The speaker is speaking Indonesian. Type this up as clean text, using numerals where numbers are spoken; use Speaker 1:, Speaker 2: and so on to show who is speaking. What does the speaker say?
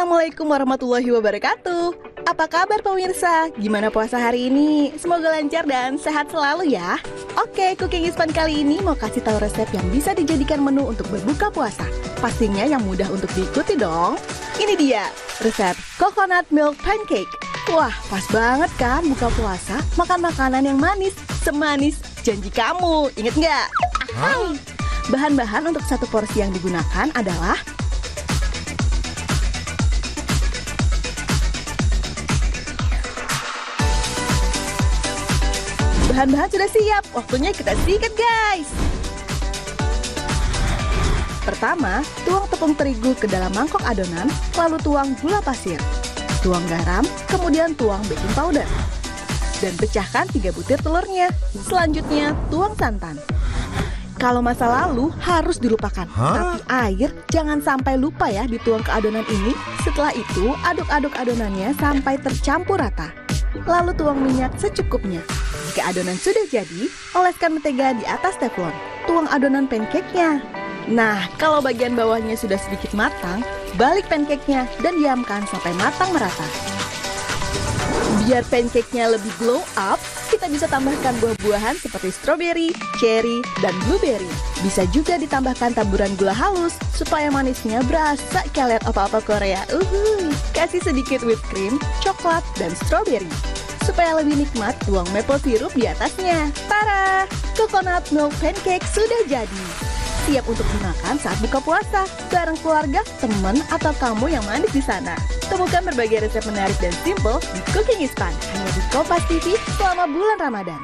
Speaker 1: Assalamualaikum warahmatullahi wabarakatuh. Apa kabar pemirsa? Gimana puasa hari ini? Semoga lancar dan sehat selalu ya. Oke, Cooking is Fun kali ini mau kasih tahu resep yang bisa dijadikan menu untuk berbuka puasa. Pastinya yang mudah untuk diikuti dong. Ini dia, resep coconut milk pancake. Wah, pas banget kan buka puasa makan makanan yang manis, semanis janji kamu. Ingat nggak? Bahan-bahan untuk satu porsi yang digunakan adalah bahan-bahan sudah siap, waktunya kita sikat guys. Pertama, tuang tepung terigu ke dalam mangkok adonan, lalu tuang gula pasir, tuang garam, kemudian tuang baking powder, dan pecahkan 3 butir telurnya. Selanjutnya, tuang santan. Kalau masa lalu harus dilupakan, tapi air jangan sampai lupa ya dituang ke adonan ini. Setelah itu, aduk-aduk adonannya sampai tercampur rata. Lalu tuang minyak secukupnya. Jika adonan sudah jadi, oleskan mentega di atas teflon. Tuang adonan pancake-nya. Nah, kalau bagian bawahnya sudah sedikit matang, balik pancake-nya dan diamkan sampai matang merata. Biar pancake-nya lebih glow up, kita bisa tambahkan buah-buahan seperti strawberry, cherry, dan blueberry. Bisa juga ditambahkan taburan gula halus supaya manisnya berasa kayak lihat apa-apa Korea. Kasih sedikit whipped cream, coklat, dan strawberry. Supaya lebih nikmat, tuang maple syrup di atasnya. Tara! Coconut milk pancake sudah jadi. Siap untuk dimakan saat buka puasa bareng keluarga, teman, atau kamu yang manis di sana. Temukan berbagai resep menarik dan simple di Cooking is Fun hanya di Kompas TV selama bulan Ramadan.